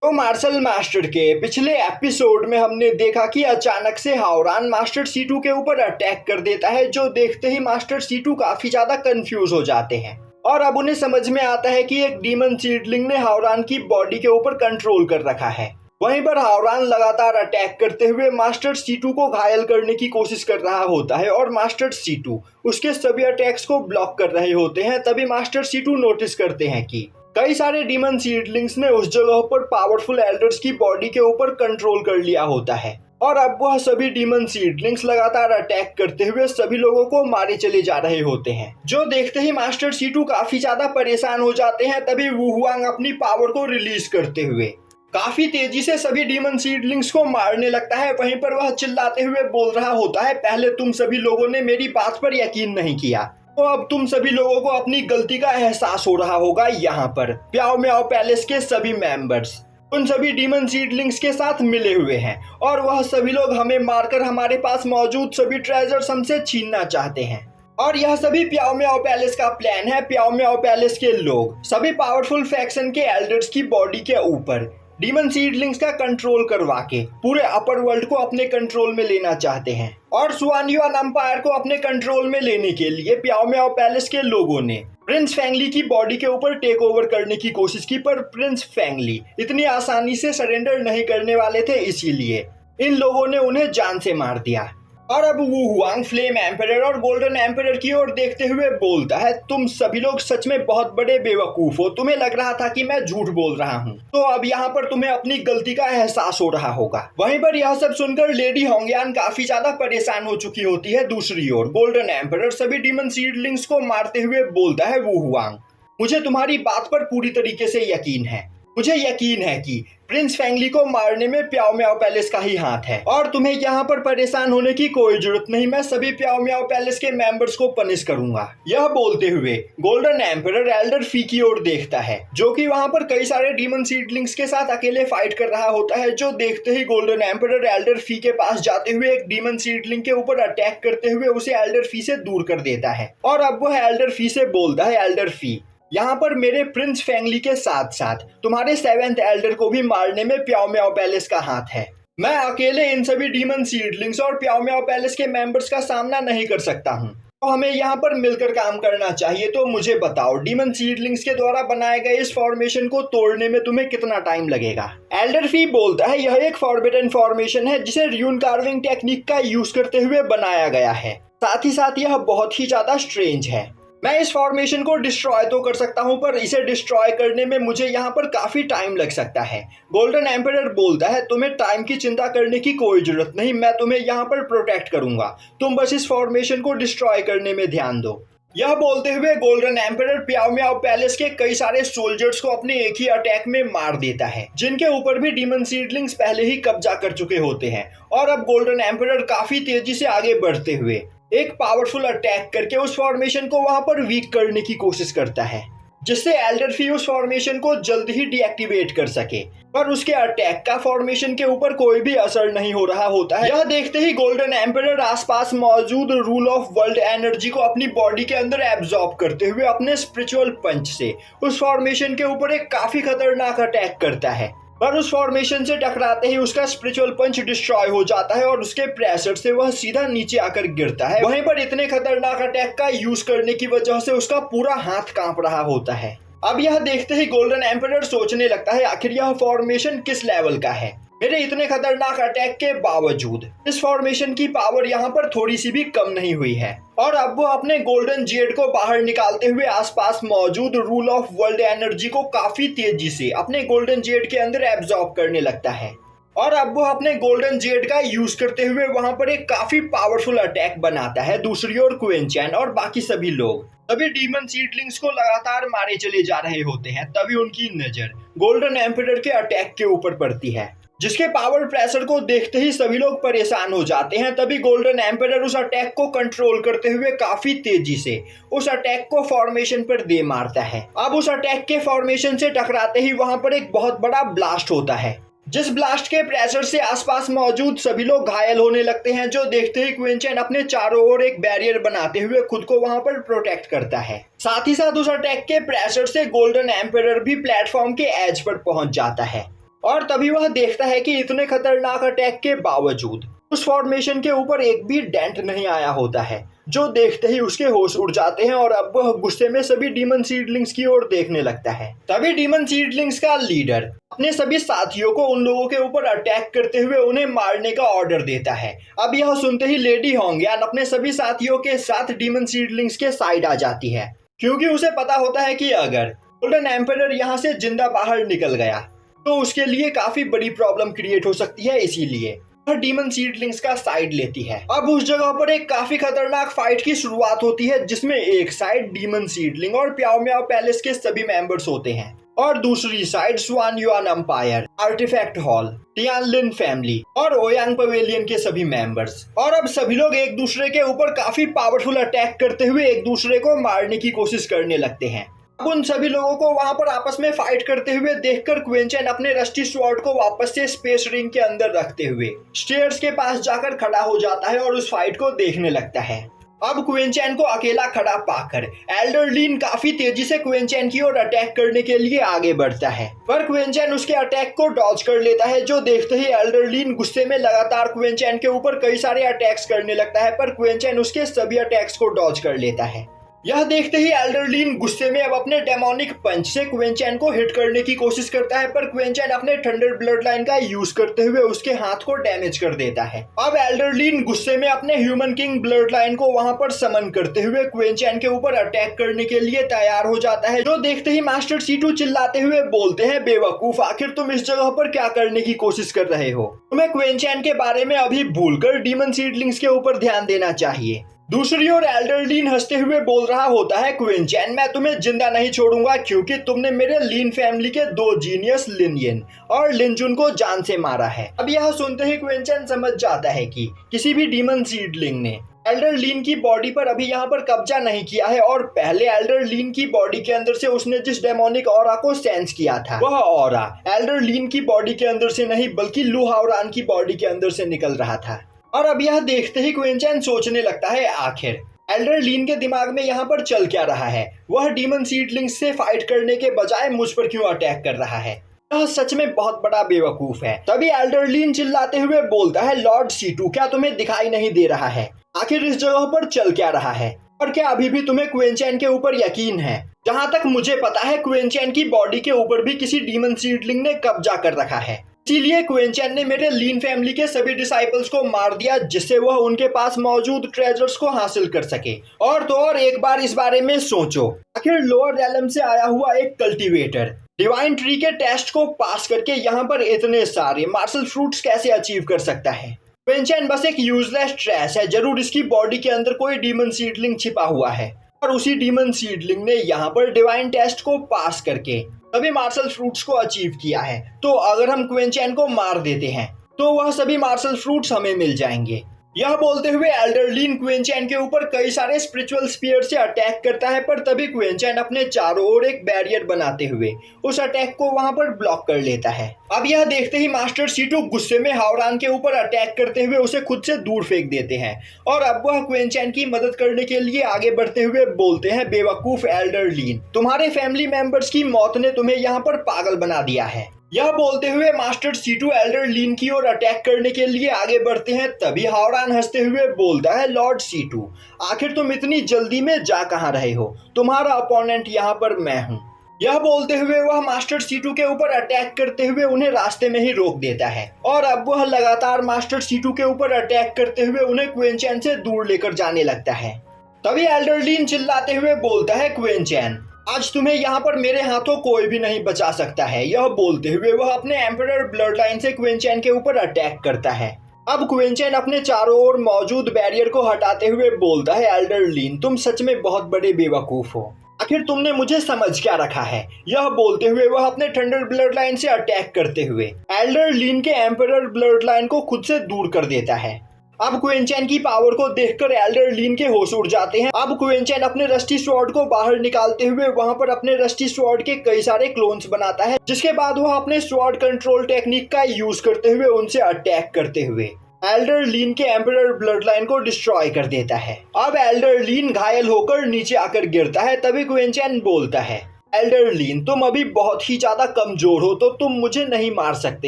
तो martial master के पिछले एपिसोड में हमने देखा कि अचानक से हावरान मास्टर सीटू के ऊपर अटैक कर देता है, जो देखते ही मास्टर सीटू काफी ज्यादा कंफ्यूज हो जाते हैं और अब उन्हें समझ में आता है कि एक डीमन सीडलिंग ने हावरान की बॉडी के ऊपर कंट्रोल कर रखा है। वहीं पर हावरान लगातार अटैक करते हुए मास्टर सीटू को घायल करने की कोशिश कर रहा होता है और मास्टर सीटू उसके सभी अटैक्स को ब्लॉक कर रहे होते हैं। तभी मास्टर सीटू नोटिस करते हैं कि कई सारे डीमन सीडलिंग्स ने उस जगह पर पावरफुल एल्डर्स की बॉडी के ऊपर कंट्रोल कर लिया होता है और अब वह सभी डीमन सीडलिंग्स लगातार अटैक करते हुए सभी लोगों को मारे चले जा रहे होते हैं, जो देखते ही मास्टर सीटू काफी ज्यादा परेशान हो जाते हैं। तभी वू हुआंग अपनी पावर को रिलीज करते हुए काफी तेजी से सभी डीमन सीडलिंग्स को मारने लगता है। वहीं पर वह चिल्लाते हुए बोल रहा होता है, पहले तुम सभी लोगों ने मेरी बात पर यकीन नहीं किया, तो अब तुम सभी लोगों को अपनी गलती का एहसास हो रहा होगा। यहाँ पर प्याओ म्याओ पैलेस के सभी मेंबर्स उन सभी डीमन सीडलिंग्स के साथ मिले हुए हैं और वह सभी लोग हमें मारकर हमारे पास मौजूद सभी ट्रेजर्स हमसे छीनना चाहते हैं और यह सभी प्याओ म्याओ पैलेस का प्लान है। प्याओ म्याओ पैलेस के लोग सभी पावरफुल फैक्शन के एल्डर्स की बॉडी के ऊपर डीमन सीडलिंग्स का कंट्रोल करवा के पूरे अपर वर्ल्ड को अपने कंट्रोल में लेना चाहते हैं और सुआनयुआन एम्पायर को अपने कंट्रोल में लेने के लिए प्याओ म्याओ पैलेस के लोगों ने प्रिंस फेंगली की बॉडी के ऊपर टेक ओवर करने की कोशिश की, पर प्रिंस फेंगली इतनी आसानी से सरेंडर नहीं करने वाले थे, इसीलिए इन लोगों ने उन्हें जान से मार दिया। और अब वू हुआंग फ्लेम एम्परर और गोल्डन एम्परर की ओर देखते हुए बोलता है, तुम सभी लोग सच में बहुत बड़े बेवकूफ हो, तुम्हें लग रहा था कि मैं झूठ बोल रहा हूँ, तो अब यहाँ पर तुम्हें अपनी गलती का एहसास हो रहा होगा। वहीं पर यह सब सुनकर लेडी होंगयान काफी ज्यादा परेशान हो चुकी होती है। दूसरी ओर गोल्डन एम्परर सभी डीमन सीडलिंग्स को मारते हुए बोलता है, वू हुआंग मुझे तुम्हारी बात पर पूरी तरीके से यकीन है, मुझे यकीन है कि प्रिंस फेंगली को मारने में प्याओ म्याओ पैलेस का ही हाथ है और तुम्हें यहाँ पर परेशान होने की कोई जरूरत नहीं, मैं सभी प्याओ म्याओ पैलेस के मेंबर्स को पनिश करूंगा। यह बोलते हुए गोल्डन एम्परर एल्डर फी की ओर देखता है, जो कि वहाँ पर कई सारे डीमन सीडलिंग्स के साथ अकेले फाइट कर रहा होता है, जो देखते ही गोल्डन एम्परर एल्डर फी के पास जाते हुए एक डीमन सीडलिंग के ऊपर अटैक करते हुए उसे एल्डर फी से दूर कर देता है और अब वह एल्डर फी से बोलता है, एल्डर फी यहाँ पर मेरे प्रिंस फेंगली के साथ साथ तुम्हारे 7th एल्डर को भी मारने में प्याओ म्याओ पैलेस का हाथ है। मैं अकेले इन सभी डीमन सीडलिंग्स और प्याओ म्याओ पैलेस के मेंबर्स का सामना नहीं कर सकता हूँ, तो हमें यहाँ पर मिलकर काम करना चाहिए। तो मुझे बताओ, डीमन सीडलिंग्स के द्वारा बनाए गए इस फॉर्मेशन को तोड़ने में तुम्हें कितना टाइम लगेगा? एल्डर फी बोलता है, यह एक फॉरबिडन फॉर्मेशन है जिसे र्यून कार्विंग टेक्निक का यूज करते हुए बनाया गया है, साथ ही साथ यह बहुत ही ज्यादा स्ट्रेंज है। मैं इस फॉर्मेशन को डिस्ट्रॉय तो कर सकता हूं, पर इसे डिस्ट्रॉय करने में मुझे यहाँ पर काफी टाइम लग सकता है। गोल्डन एम्परर बोलता है, तुम्हें टाइम की चिंता करने की कोई जरूरत नहीं, मैं तुम्हें यहाँ पर प्रोटेक्ट करूंगा, तुम बस इस फॉर्मेशन को डिस्ट्रॉय करने में ध्यान दो। यह बोलते हुए गोल्डन एम्परर प्याओ म्याओ पैलेस के कई सारे सोल्जर्स को अपने एक ही अटैक में मार देता है, जिनके ऊपर भी डीमन सीडलिंग्स पहले ही कब्जा कर चुके होते हैं। और अब गोल्डन एम्परर काफी तेजी से आगे बढ़ते हुए एक पावरफुल अटैक करके उस फॉर्मेशन को वहां पर वीक करने की कोशिश करता है, जिससे एल्डर फी उस फॉर्मेशन को जल्द ही डीएक्टिवेट कर सके, पर उसके अटैक का फॉर्मेशन के ऊपर कोई भी असर नहीं हो रहा होता है। यह देखते ही गोल्डन एम्परर आसपास मौजूद रूल ऑफ वर्ल्ड एनर्जी को अपनी बॉडी के अंदर एब्जॉर्ब करते हुए अपने स्पिरिचुअल पंच से उस फॉर्मेशन के ऊपर एक काफी खतरनाक अटैक करता है, पर उस फॉर्मेशन से टकराते ही उसका स्पिरिचुअल पंच डिस्ट्रॉय हो जाता है और उसके प्रेशर से वह सीधा नीचे आकर गिरता है। वहीं पर इतने खतरनाक अटैक का यूज करने की वजह से उसका पूरा हाथ कांप रहा होता है। अब यह देखते ही गोल्डन एम्परर सोचने लगता है, आखिर यह फॉर्मेशन किस लेवल का है? मेरे इतने खतरनाक अटैक के बावजूद इस फॉर्मेशन की पावर यहाँ पर थोड़ी सी भी कम नहीं हुई है। और अब वो अपने गोल्डन जेड को बाहर निकालते हुए आसपास मौजूद रूल ऑफ वर्ल्ड एनर्जी को काफी तेजी से अपने गोल्डन जेड के अंदर एब्जॉर्ब करने लगता है और अब वो अपने गोल्डन जेड का यूज करते हुए वहां पर एक काफी पावरफुल अटैक बनाता है। दूसरी ओर क्वीन चैन और बाकी सभी लोग सभी डीमन सीडलिंग्स को लगातार मारे चले जा रहे होते हैं। तभी उनकी नजर गोल्डन एम्परर के अटैक के ऊपर पड़ती है, जिसके पावर प्रेशर को देखते ही सभी लोग परेशान हो जाते हैं। तभी गोल्डन एम्परर उस अटैक को कंट्रोल करते हुए काफी तेजी से उस अटैक को फॉर्मेशन पर दे मारता है। अब उस अटैक के फॉर्मेशन से टकराते ही वहां पर एक बहुत बड़ा ब्लास्ट होता है, जिस ब्लास्ट के प्रेशर से आसपास मौजूद सभी लोग घायल होने लगते हैं, जो देखते ही क्वीन चैन अपने चारों ओर एक बैरियर बनाते हुए खुद को वहां पर प्रोटेक्ट करता है। साथ ही साथ उस अटैक के प्रेशर से गोल्डन एम्परर भी प्लेटफॉर्म के एज पर पहुंच जाता है। और तभी वह देखता है कि इतने खतरनाक अटैक के बावजूद उस फॉर्मेशन के ऊपर एक भी डेंट नहीं आया होता है, जो देखते ही उसके होश उड़ जाते हैं और अब वह गुस्से में सभी डीमन सीडलिंग्स की ओर देखने लगता है। तभी डीमन सीडलिंग्स का लीडर अपने सभी साथियों को उन लोगों के ऊपर अटैक करते हुए उन्हें मारने का ऑर्डर देता है। अब यह सुनते ही लेडी होंगयान अपने सभी साथियों के साथ डीमन सीडलिंग्स के साइड आ जाती है, क्योंकि उसे पता होता है कि अगर गोल्डन एम्परर यहाँ से जिंदा बाहर निकल गया तो उसके लिए काफी बड़ी प्रॉब्लम क्रिएट हो सकती है, इसीलिए वह डीमन सीडलिंग्स का साइड लेती है। अब उस जगह पर एक काफी खतरनाक फाइट की शुरुआत होती है, जिसमें एक साइड डीमन सीडलिंग और प्याओ म्याओ पैलेस के सभी मेंबर्स होते हैं और दूसरी side swan Yuan empire, artifact hall, Tianlin family और ओयांग पवेलियन के सभी मेंबर्स। और अब सभी लोग एक दूसरे के ऊपर काफी पावरफुल अटैक करते हुए एक दूसरे को मारने की कोशिश करने लगते हैं। अब उन सभी लोगों को वहां पर आपस में फाइट करते हुए देखकर क्वीन चैन अपने रस्टी स्वॉर्ड को वापस से स्पेस रिंग के अंदर रखते हुए स्टेयर्स के पास जाकर खड़ा हो जाता है और उस फाइट को देखने लगता है। अब क्वीन चैन को अकेला खड़ा पाकर एल्डर लीन काफी तेजी से क्वीन चैन की ओर अटैक करने के लिए आगे बढ़ता है, पर क्वीन चैन उसके अटैक को डॉज कर लेता है, जो देखते ही एल्डर लीन गुस्से में लगातार क्वीन चैन के ऊपर कई सारे अटैक्स करने लगता है, पर क्वीन चैन उसके सभी अटैक्स को डॉज कर लेता है। यह देखते ही एल्डर लीन गुस्से में अब अपने डेमोनिक पंच से क्वीन चैन को हिट करने की कोशिश करता है, पर क्वीन चैन अपने थंडर ब्लड लाइन का यूज करते हुए उसके हाथ को डैमेज कर देता है। अब एल्डर लीन गुस्से में अपने ह्यूमन किंग ब्लड लाइन को वहां पर समन करते हुए क्वीन चैन के ऊपर अटैक करने के लिए तैयार हो जाता है, जो देखते ही मास्टर C2 चिल्लाते हुए बोलते हैं, बेवकूफ, आखिर तुम इस जगह पर क्या करने की कोशिश कर रहे हो? तुम्हें क्वीन चैन के बारे में अभी भूलकर डीमन सीडलिंग्स के ऊपर ध्यान देना चाहिए। दूसरी ओर एल्डर लीन हंसते हुए बोल रहा होता है, क्वीन चैन, मैं तुम्हें जिंदा नहीं छोड़ूंगा, क्योंकि तुमने मेरे लीन फैमिली के 2 जीनियस लिन यिन और लिन जुन को जान से मारा है। अब यह सुनते ही क्वीन चैन समझ जाता है कि किसी भी डीमन सीडलिंग ने एल्डर लीन की बॉडी पर अभी यहाँ पर कब्जा नहीं किया है, और पहले एल्डर लीन की बॉडी के अंदर से उसने जिस डेमोनिक ऑरा को सेंस किया था, वह ऑरा एल्डर लीन की बॉडी के अंदर से नहीं बल्कि लू हाओरान की बॉडी के अंदर से निकल रहा था। और अब यह देखते ही क्वीन चैन सोचने लगता है, आखिर एल्डर लीन के दिमाग में यहाँ पर चल क्या रहा है? वह डीमन सीडलिंग्स से फाइट करने के बजाय मुझ पर क्यों अटैक कर रहा है? यह सच में बहुत बड़ा बेवकूफ है। तभी एल्डर लीन चिल्लाते हुए बोलता है, लॉर्ड C2, क्या तुम्हें दिखाई नहीं दे रहा है? आखिर इस जगह पर चल क्या रहा है? और क्या अभी भी तुम्हें क्वीन चैन के ऊपर यकीन है? जहाँ तक मुझे पता है, क्वीन चैन की बॉडी के ऊपर भी किसी डीमन सीडलिंग ने कब्जा कर रखा है, इसीलिए क्वीन चैन ने मेरे लीन फैमिली के सभी डिसाइपल्स को मार दिया, जिससे वह उनके पास मौजूद ट्रेजर्स को हासिल कर सके। और तो और एक बार इस बारे में सोचो, आखिर लोअर रैलम से आया हुआ एक कल्टीवेटर डिवाइन ट्री के टेस्ट को पास करके यहाँ पर इतने सारे मार्शल फ्रूट्स कैसे अचीव कर सकता है? क्वीन चैन बस एक यूजलेस ट्रैश है, जरूर इसकी बॉडी के अंदर कोई डीमन सीडलिंग छिपा हुआ है, और उसी डीमन सीडलिंग ने यहाँ पर डिवाइन टेस्ट को पास करके सभी मार्शल फ्रूट्स को अचीव किया है। तो अगर हम क्वीन चैन को मार देते हैं तो वह सभी मार्शल फ्रूट्स हमें मिल जाएंगे। यह बोलते हुए एल्डर लीन क्वीन चैन के ऊपर कई सारे स्पिरिचुअल स्पीयर से अटैक करता है, पर तभी क्वीन चैन अपने चारों ओर एक बैरियर बनाते हुए उस अटैक को वहां पर ब्लॉक कर लेता है। अब यह देखते ही मास्टर C2 गुस्से में हाओरान के ऊपर अटैक करते हुए उसे खुद से दूर फेंक देते हैं, और अब वह क्वीन चैन की मदद करने के लिए आगे बढ़ते हुए बोलते हैं, बेवकूफ एल्डर लीन, तुम्हारे फैमिली मेंबर्स की मौत ने तुम्हें यहाँ पर पागल बना दिया है। यह बोलते हुए मास्टर C2 एल्डर लीन की ओर अटैक करने के लिए आगे बढ़ते हैं। तभी हाओरान हंसते हुए बोलता है, लॉर्ड C2, आखिर तुम इतनी जल्दी में जा कहाँ रहे हो? तुम्हारा अपोनेंट यहाँ पर मैं हूँ। यह बोलते हुए वह मास्टर C2 के ऊपर अटैक करते हुए उन्हें रास्ते में ही रोक देता है, और अब वह लगातार मास्टर C2 के ऊपर अटैक करते हुए उन्हें क्वीन चैन से दूर लेकर जाने लगता है। तभी एल्डर लीन चिल्लाते हुए बोलता है, क्वीन चैन, आज तुम्हें यहाँ पर मेरे हाथों कोई भी नहीं बचा सकता है। यह बोलते हुए वह अपने एम्परर ब्लड लाइन से क्वीन चैन के ऊपर अटैक करता है। अब क्वीन चैन अपने चारों ओर मौजूद बैरियर को हटाते हुए बोलता है, एल्डर लीन, तुम सच में बहुत बड़े बेवकूफ हो, आखिर तुमने मुझे समझ क्या रखा है? यह बोलते हुए वह अपने थंडर ब्लड लाइन से अटैक करते हुए एल्डर लीन के एम्परर ब्लड लाइन को खुद से दूर कर देता है। अब क्वीन चैन की पावर को देखकर एल्डर लीन के होश उड़ जाते हैं। अब क्वीन चैन अपने रस्टी स्वॉर्ड को बाहर निकालते हुए वहां पर अपने रस्टी स्वॉर्ड के कई सारे क्लोन्स बनाता है, जिसके बाद वह अपने स्वॉर्ड कंट्रोल टेक्निक का यूज करते हुए उनसे अटैक करते हुए एल्डर लीन के एम्परर ब्लड लाइन को डिस्ट्रॉय कर देता है। अब एल्डर लीन घायल होकर नीचे आकर गिरता है। तभी क्वीन चैन बोलता है, एल्डरलीन, तुम अभी बहुत ही ज्यादा कमजोर हो तो तुम मुझे नहीं मार सकते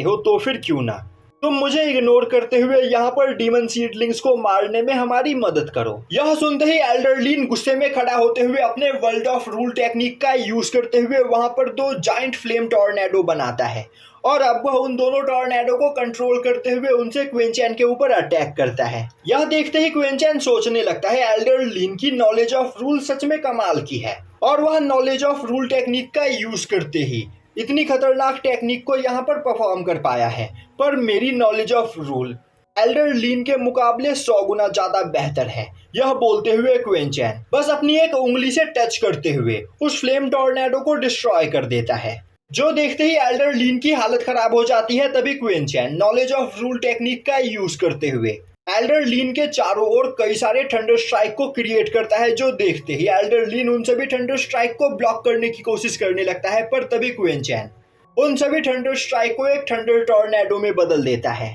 हो, तो फिर क्यों ना तुम मुझे इग्नोर करते हुए यहाँ पर डीमन सीडलिंग्स को मारने में हमारी मदद करो। यह सुनते ही एल्डरलीन गुस्से में खड़ा होते हुए अपने वर्ल्ड ऑफ रूल टेक्निक का यूज करते हुए वहां पर दो जाइंट फ्लेम टॉर्नेडो बनाता है और अब वह उन दोनों टॉर्नेडो को कंट्रोल करते हुए उनसे क्विंचैन के ऊपर अटैक करता है। यह देखते ही क्विंचैन सोचने लगता है एल्डरलीन की नॉलेज ऑफ रूल सच में कमाल की है और वह नॉलेज ऑफ रूल टेक्निक का यूज करते ही इतनी खतरनाक टेक्निक को यहाँ पर परफॉर्म कर पाया है। पर मेरी नॉलेज ऑफ रूल एल्डरलीन के मुकाबले 100 गुना ज्यादा बेहतर है, यह बोलते हुए क्विंचैन बस अपनी एक उंगली से टच करते हुए उस फ्लेम टॉर्नेडो को डिस्ट्रॉय कर देता है। जो देखते ही एल्डरलीन की हालत खराब हो जाती है, तभी क्विंचैन नॉलेज ऑफ रूल टेक्निक का यूज करते हुए एल्डरलीन के चारों ओर कई सारे थंडर स्ट्राइक को क्रिएट करता है। जो देखते ही एल्डरलीन उन सभी थंडर स्ट्राइक को ब्लॉक करने की कोशिश करने लगता है, पर तभी क्विंचैन उन सभी थंडर स्ट्राइक को एक थंडर टॉर्नेडो में बदल देता है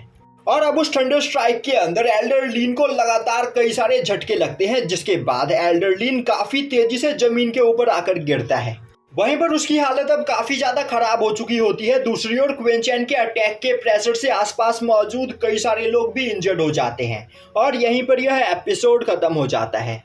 और अब उस थंडर स्ट्राइक के अंदर एल्डरलीन को लगातार कई सारे झटके लगते हैं, जिसके बाद एल्डरलीन काफी तेजी से जमीन के ऊपर आकर गिरता है। वहीं पर उसकी हालत अब काफी ज्यादा खराब हो चुकी होती है। दूसरी ओर क्विंचैन के अटैक के प्रेशर से आसपास मौजूद कई सारे लोग भी इंजर्ड हो जाते हैं और यहीं पर यह एपिसोड खत्म हो जाता है।